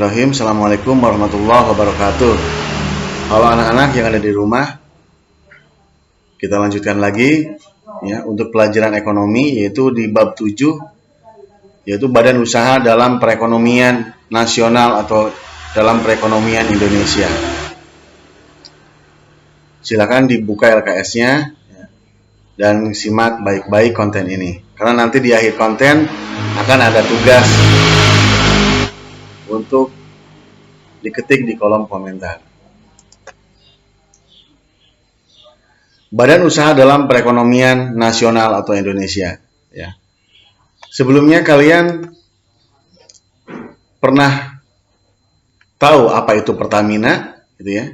Bismillahirrahmanirrahim. Assalamualaikum warahmatullahi wabarakatuh. Halo anak-anak yang ada di rumah, kita lanjutkan lagi ya untuk pelajaran ekonomi, yaitu di bab 7, yaitu badan usaha dalam perekonomian nasional atau dalam perekonomian Indonesia. Silakan dibuka LKS-nya dan simak baik-baik konten ini, karena nanti di akhir konten akan ada tugas untuk diketik di kolom komentar. Badan usaha dalam perekonomian nasional atau Indonesia. Ya. Sebelumnya kalian pernah tahu apa itu Pertamina, gitu ya,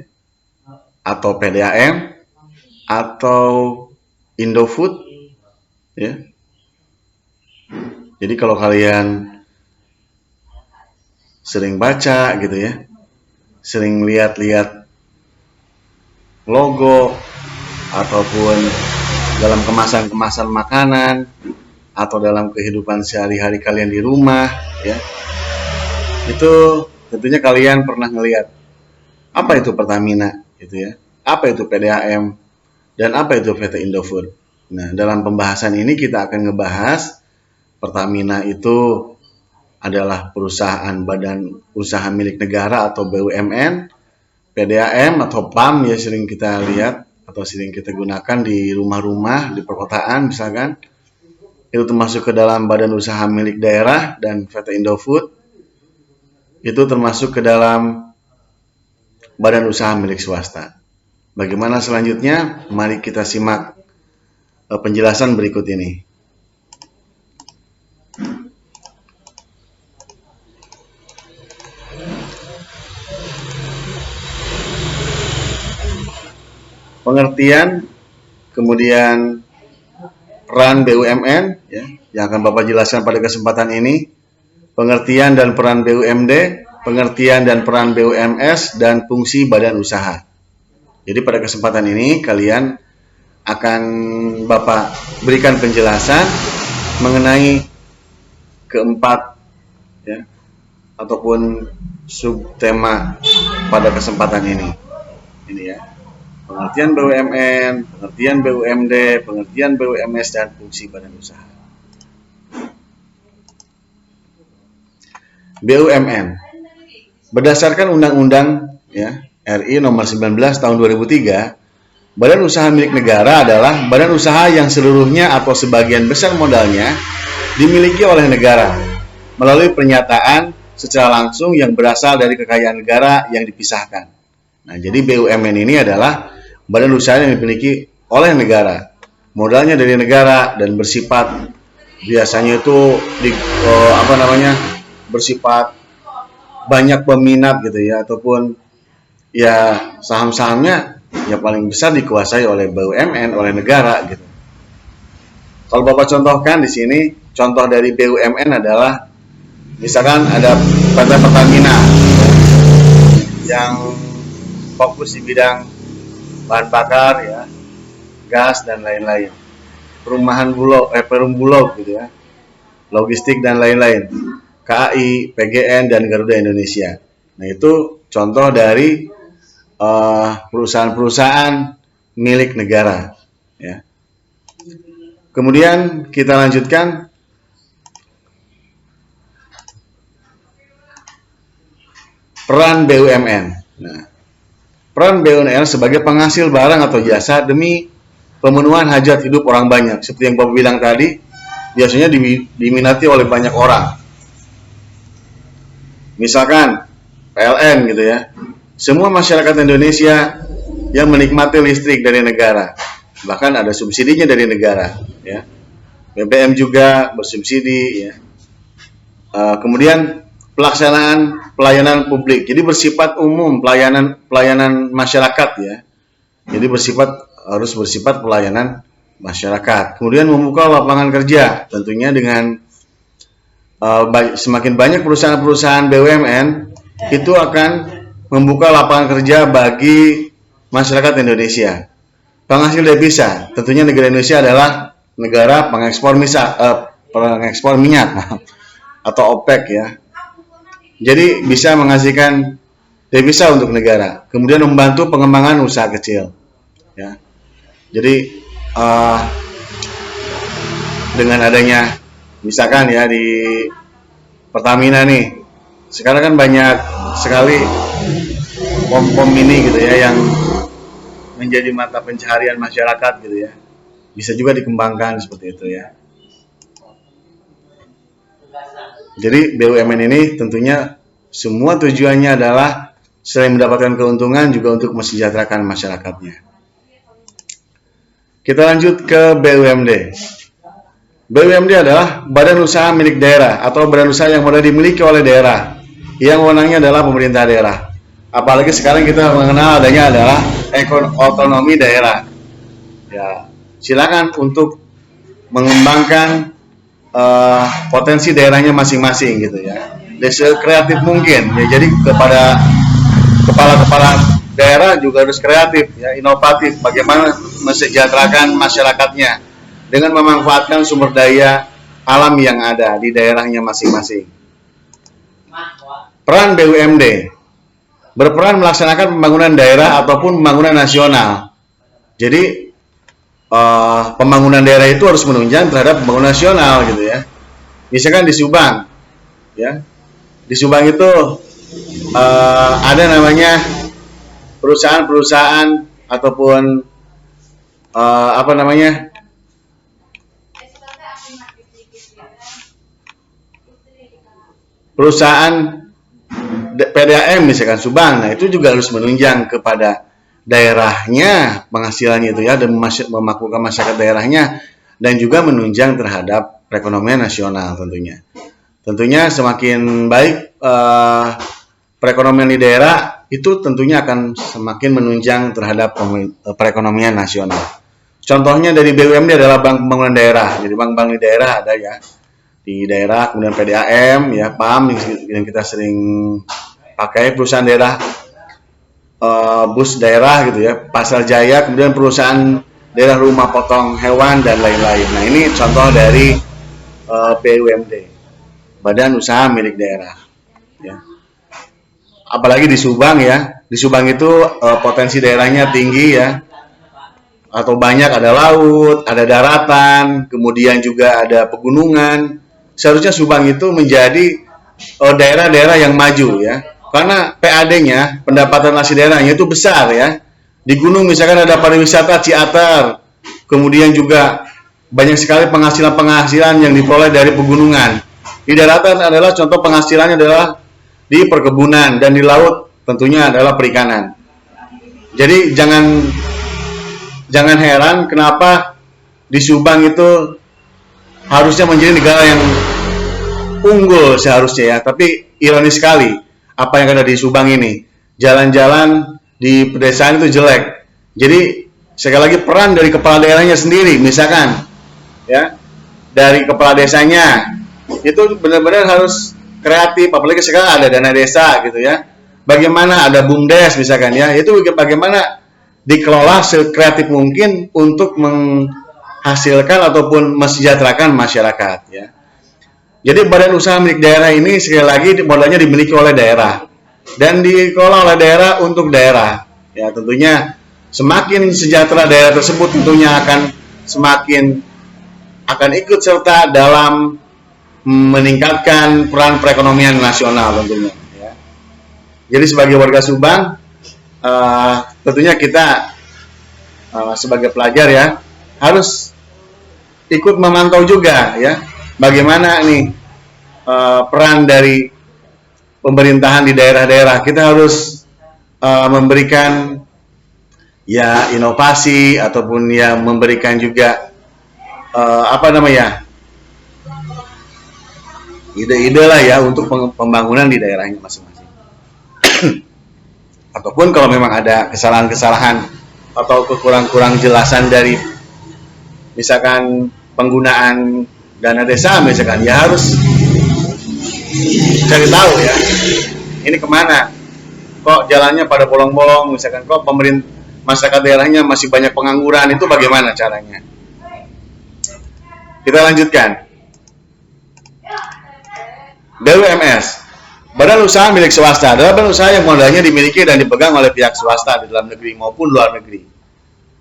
atau PDAM, atau Indofood, ya. Jadi kalau kalian sering baca gitu ya, sering lihat-lihat logo ataupun dalam kemasan-kemasan makanan atau dalam kehidupan sehari-hari kalian di rumah ya, itu tentunya kalian pernah ngelihat apa itu Pertamina gitu ya, apa itu PDAM, dan apa itu PT Indofood. Nah, dalam pembahasan ini kita akan ngebahas Pertamina itu adalah perusahaan badan usaha milik negara atau BUMN, PDAM atau PAM ya sering kita lihat atau sering kita gunakan di rumah-rumah, di perkotaan misalkan, itu termasuk ke dalam badan usaha milik daerah, dan PT Indofood itu termasuk ke dalam badan usaha milik swasta. Bagaimana selanjutnya? Mari kita simak penjelasan berikut ini. Pengertian, kemudian peran BUMN ya, yang akan Bapak jelaskan pada kesempatan ini, pengertian dan peran BUMD, pengertian dan peran BUMS, dan fungsi badan usaha. Jadi pada kesempatan ini kalian akan Bapak berikan penjelasan mengenai keempat ya, ataupun subtema pada kesempatan ini. Ini ya. Pengertian BUMN, pengertian BUMD, pengertian BUMS, dan fungsi badan usaha. BUMN. Berdasarkan Undang-Undang ya, RI Nomor 19 Tahun 2003, badan usaha milik negara adalah badan usaha yang seluruhnya atau sebagian besar modalnya dimiliki oleh negara melalui pernyataan secara langsung yang berasal dari kekayaan negara yang dipisahkan. Nah, jadi BUMN ini adalah badan usaha yang dimiliki oleh negara, modalnya dari negara, dan bersifat biasanya itu bersifat banyak peminat gitu ya, ataupun ya saham-sahamnya ya paling besar dikuasai oleh BUMN, oleh negara gitu. Kalau Bapak contohkan di sini, contoh dari BUMN adalah misalkan ada PT Pertamina yang fokus di bidang bahan bakar ya, gas dan lain-lain, perum bulog gitu ya, logistik dan lain-lain, KAI, PGN, dan Garuda Indonesia. Nah, itu contoh dari perusahaan-perusahaan milik negara ya. Kemudian kita lanjutkan peran BUMN. Nah, peran BUMN sebagai penghasil barang atau jasa demi pemenuhan hajat hidup orang banyak. Seperti yang Bapak bilang tadi, biasanya diminati oleh banyak orang. Misalkan PLN gitu ya. Semua masyarakat Indonesia yang menikmati listrik dari negara. Bahkan ada subsidinya dari negara ya. BBM juga bersubsidi ya. Kemudian pelaksanaan pelayanan publik, jadi bersifat umum, pelayanan masyarakat ya. Jadi harus bersifat pelayanan masyarakat. Kemudian membuka lapangan kerja, tentunya dengan semakin banyak perusahaan-perusahaan BUMN itu akan membuka lapangan kerja bagi masyarakat Indonesia. Penghasil devisa, tentunya negara Indonesia adalah negara pengekspor minyak atau OPEC ya. Jadi bisa menghasilkan devisa untuk negara. Kemudian membantu pengembangan usaha kecil. Ya. Jadi dengan adanya misalkan ya di Pertamina nih, sekarang kan banyak sekali pom-pom mini gitu ya yang menjadi mata pencaharian masyarakat gitu ya. Bisa juga dikembangkan seperti itu ya. Jadi BUMN ini tentunya semua tujuannya adalah selain mendapatkan keuntungan juga untuk mesejahterakan masyarakatnya. Kita lanjut ke BUMD. BUMD adalah badan usaha milik daerah atau badan usaha yang boleh dimiliki oleh daerah. Yang wewenangnya adalah pemerintah daerah. Apalagi sekarang kita mengenal adanya adalah otonomi daerah. Ya, silakan untuk mengembangkan potensi daerahnya masing-masing gitu ya. Sekreatif mungkin. Ya, jadi kepada kepala-kepala daerah juga harus kreatif, ya, inovatif. Bagaimana mesejahterakan masyarakatnya dengan memanfaatkan sumber daya alam yang ada di daerahnya masing-masing. Peran BUMD berperan melaksanakan pembangunan daerah ataupun pembangunan nasional. Jadi pembangunan daerah itu harus menunjang terhadap pembangunan nasional gitu ya. Misalkan di Subang, ya, di Subang itu ada namanya perusahaan-perusahaan ataupun apa namanya perusahaan PDAM misalkan Subang. Nah, itu juga harus menunjang kepada daerahnya penghasilannya itu ya, dan memakmurkan masyarakat daerahnya, dan juga menunjang terhadap perekonomian nasional tentunya. Tentunya semakin baik perekonomian di daerah itu tentunya akan semakin menunjang terhadap perekonomian nasional. Contohnya dari BUMD adalah Bank Pembangunan Daerah. Jadi bank-bank di daerah ada ya. Di daerah, kemudian PDAM, ya, PAM yang kita sering pakai, perusahaan daerah, bus daerah gitu ya, Pasar Jaya, kemudian perusahaan daerah rumah potong hewan dan lain-lain. Nah, ini contoh dari BUMD, badan usaha milik daerah. Ya. Apalagi di Subang ya, di Subang itu potensi daerahnya tinggi ya, atau banyak, ada laut, ada daratan, kemudian juga ada pegunungan. Seharusnya Subang itu menjadi daerah-daerah yang maju ya, karena PAD-nya, pendapatan asli daerahnya itu besar ya. Di gunung misalkan ada pariwisata Ciater, kemudian juga banyak sekali penghasilan-penghasilan yang diperoleh dari pegunungan. Di daratan adalah contoh penghasilannya adalah di perkebunan, dan di laut tentunya adalah perikanan. Jadi jangan heran kenapa di Subang itu harusnya menjadi negara yang unggul seharusnya ya, tapi ironis sekali apa yang ada di Subang ini, jalan-jalan di pedesaan itu jelek. Jadi sekali lagi peran dari kepala daerahnya sendiri, misalkan ya, dari kepala desanya itu benar-benar harus kreatif, apalagi sekarang ada dana desa gitu ya. Bagaimana ada BUMDes misalkan ya, itu bagaimana dikelola sekreatif mungkin untuk menghasilkan ataupun mesejahterakan masyarakat ya. Jadi badan usaha milik daerah ini sekali lagi modalnya dimiliki oleh daerah dan dikelola oleh daerah untuk daerah. Ya, tentunya semakin sejahtera daerah tersebut tentunya semakin akan ikut serta dalam meningkatkan peran perekonomian nasional tentunya ya. Jadi sebagai warga Subang, tentunya kita sebagai pelajar ya harus ikut memantau juga ya, bagaimana nih peran dari pemerintahan di daerah-daerah. Kita harus memberikan ya inovasi ataupun ya memberikan juga ide-ide lah ya untuk pembangunan di daerahnya masing-masing. Ataupun kalau memang ada kesalahan-kesalahan atau kekurang-kurang jelasan dari misalkan penggunaan dana desa misalkan, ya harus cari tahu ya, ini kemana, kok jalannya pada bolong-bolong misalkan, kok masyarakat daerahnya masih banyak pengangguran, itu bagaimana caranya. Kita lanjutkan. BUMS, Badan usaha milik swasta adalah badan usaha yang modalnya dimiliki dan dipegang oleh pihak swasta di dalam negeri maupun luar negeri.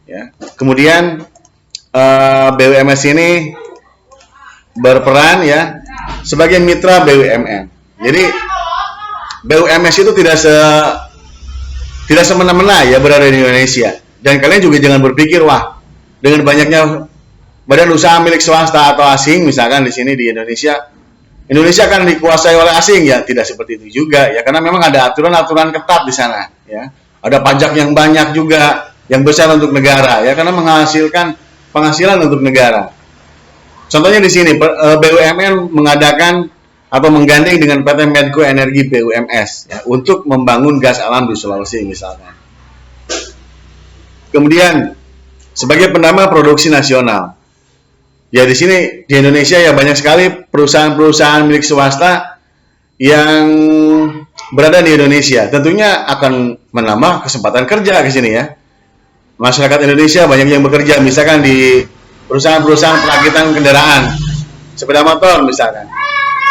Ya. Kemudian BUMS ini berperan ya sebagai mitra BUMN. Jadi BUMS itu tidak semena-mena ya berada di Indonesia. Dan kalian juga jangan berpikir wah dengan banyaknya badan usaha milik swasta atau asing misalkan di sini di Indonesia akan dikuasai oleh asing, ya tidak seperti itu juga ya, karena memang ada aturan-aturan ketat di sana ya. Ada pajak yang banyak juga yang besar untuk negara ya, karena menghasilkan penghasilan untuk negara. Contohnya di sini BUMN mengadakan atau menggandeng dengan PT Medco Energi BUMS ya, untuk membangun gas alam di Sulawesi misalnya. Kemudian sebagai penambah produksi nasional. Ya di sini di Indonesia ya banyak sekali perusahaan-perusahaan milik swasta yang berada di Indonesia. Tentunya akan menambah kesempatan kerja di sini ya. Masyarakat Indonesia banyak yang bekerja misalkan di perusahaan-perusahaan perakitan kendaraan, sepeda motor misalkan.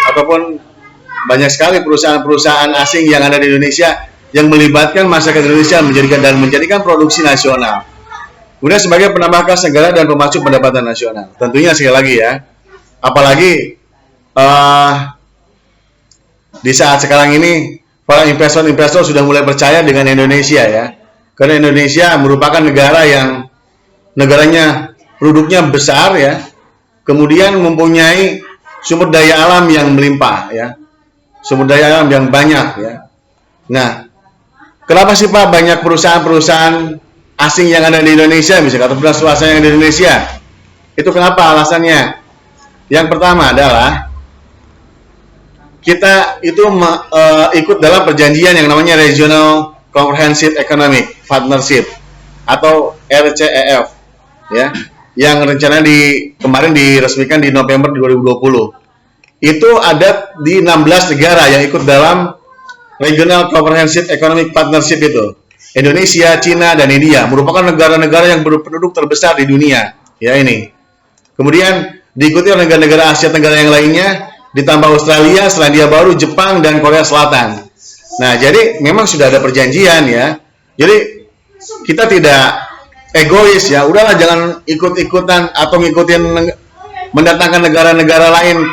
Ataupun banyak sekali perusahaan-perusahaan asing yang ada di Indonesia yang melibatkan masyarakat Indonesia menjadikan produksi nasional. Kemudian sebagai penambah kas negara dan pemacu pendapatan nasional. Tentunya sekali lagi ya, apalagi di saat sekarang ini para investor sudah mulai percaya dengan Indonesia ya, karena Indonesia merupakan negara yang negaranya produknya besar ya, kemudian mempunyai sumber daya alam yang melimpah ya, sumber daya alam yang banyak ya. Nah, kenapa sih Pak banyak perusahaan-perusahaan asing yang ada di Indonesia, misalnya atau perusahaan swasta yang ada di Indonesia? Itu kenapa alasannya? Yang pertama adalah kita itu ikut dalam perjanjian yang namanya Regional Comprehensive Economic Partnership atau RCEP ya, yang rencana kemarin diresmikan di November 2020. Itu ada di 16 negara yang ikut dalam Regional Comprehensive Economic Partnership itu. Indonesia, Cina, dan India merupakan negara-negara yang berpenduduk terbesar di dunia ya ini. Kemudian diikuti oleh negara-negara Asia Tenggara yang lainnya, ditambah Australia, Selandia Baru, Jepang, dan Korea Selatan. Nah, jadi memang sudah ada perjanjian ya. Jadi kita tidak egois ya. Udahlah jangan ikut-ikutan atau ngikutin mendatangkan negara-negara lain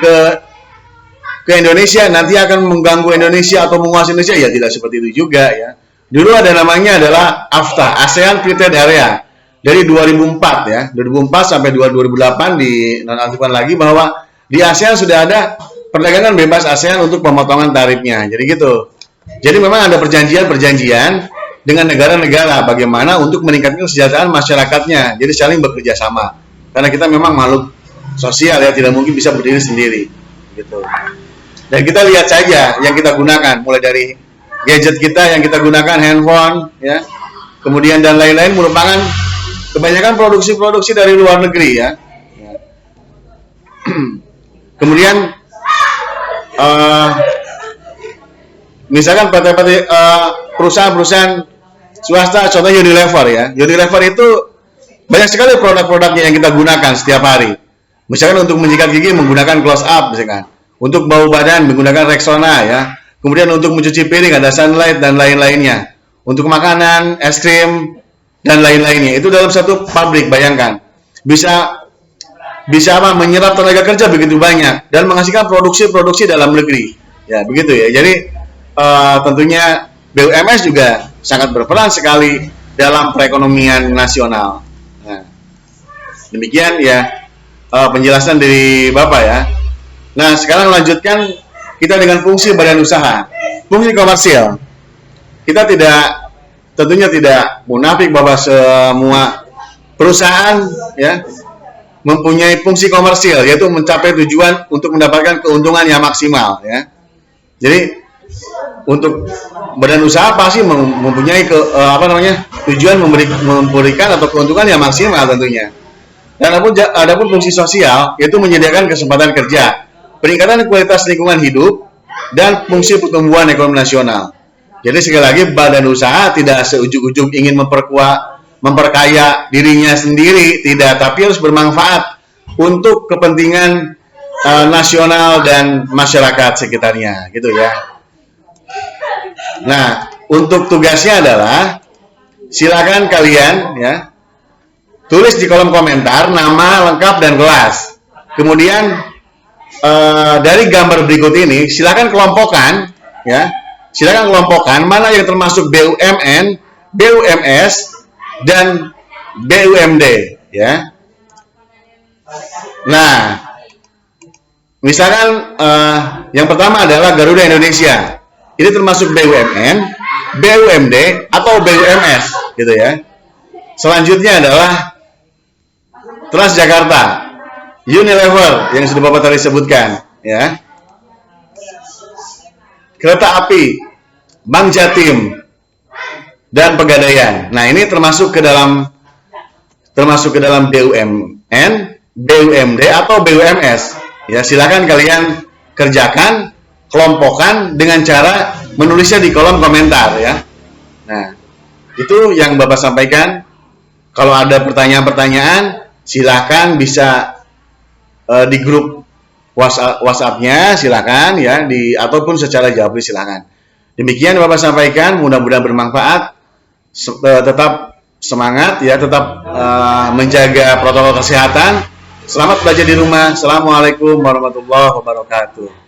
ke Indonesia, nanti akan mengganggu Indonesia atau menguasai Indonesia. Ya tidak seperti itu juga ya. Dulu ada namanya adalah AFTA, ASEAN Free Trade Area, dari 2004 ya, 2004 sampai 2008 dinonaktifkan lagi bahwa di ASEAN sudah ada perdagangan bebas ASEAN untuk pemotongan tarifnya. Jadi gitu. Jadi memang ada perjanjian-perjanjian dengan negara-negara bagaimana untuk meningkatkan kesejahteraan masyarakatnya. Jadi saling bekerja sama. Karena kita memang makhluk sosial ya, tidak mungkin bisa berdiri sendiri. Gitu. Dan kita lihat saja yang kita gunakan, mulai dari gadget kita yang kita gunakan, handphone ya, kemudian dan lain-lain merupakan kebanyakan produksi dari luar negeri ya. Kemudian misalkan perusahaan-perusahaan swasta, contohnya Unilever ya. Unilever itu banyak sekali produk-produknya yang kita gunakan setiap hari. Misalkan untuk menyikat gigi menggunakan close up misalkan. Untuk bau badan menggunakan Rexona ya. Kemudian untuk mencuci piring ada Sunlight dan lain-lainnya. Untuk makanan, es krim dan lain-lainnya. Itu dalam satu pabrik, bayangkan. Bisa menyerap tenaga kerja begitu banyak dan menghasilkan produksi dalam negeri. Ya, begitu ya. Jadi tentunya BUMS juga sangat berperan sekali dalam perekonomian nasional. Nah, demikian ya penjelasan dari Bapak ya. Nah, sekarang lanjutkan kita dengan fungsi badan usaha, fungsi komersial. Kita tentunya tidak munafik bahwa semua perusahaan ya mempunyai fungsi komersial, yaitu mencapai tujuan untuk mendapatkan keuntungan yang maksimal ya. Jadi untuk badan usaha pasti mempunyai tujuan memberikan atau keuntungan yang maksimal tentunya. Dan adapun fungsi sosial yaitu menyediakan kesempatan kerja, peningkatan kualitas lingkungan hidup, dan fungsi pertumbuhan ekonomi nasional. Jadi sekali lagi badan usaha tidak seujug-ujug ingin memperkaya dirinya sendiri, tidak, tapi harus bermanfaat untuk kepentingan nasional dan masyarakat sekitarnya, gitu ya. Nah, untuk tugasnya adalah silakan kalian ya tulis di kolom komentar nama lengkap dan kelas. Kemudian dari gambar berikut ini silakan kelompokkan ya. Silakan kelompokkan mana yang termasuk BUMN, BUMS dan BUMD ya. Nah, misalkan yang pertama adalah Garuda Indonesia. Ini termasuk BUMN, BUMD atau BUMS gitu ya. Selanjutnya adalah Transjakarta, Unilever yang sudah Bapak tadi sebutkan ya. Kereta api, Bank Jatim dan Pegadaian. Nah, ini termasuk ke dalam BUMN, BUMD atau BUMS. Ya, silakan kalian kerjakan, kelompokkan dengan cara menulisnya di kolom komentar ya. Nah, itu yang Bapak sampaikan. Kalau ada pertanyaan-pertanyaan, silakan bisa di grup WhatsApp-nya silakan ya, ataupun secara jawab silakan. Demikian Bapak sampaikan, mudah-mudahan bermanfaat. Tetap semangat ya, tetap menjaga protokol kesehatan. Selamat belajar di rumah. Assalamualaikum warahmatullahi wabarakatuh.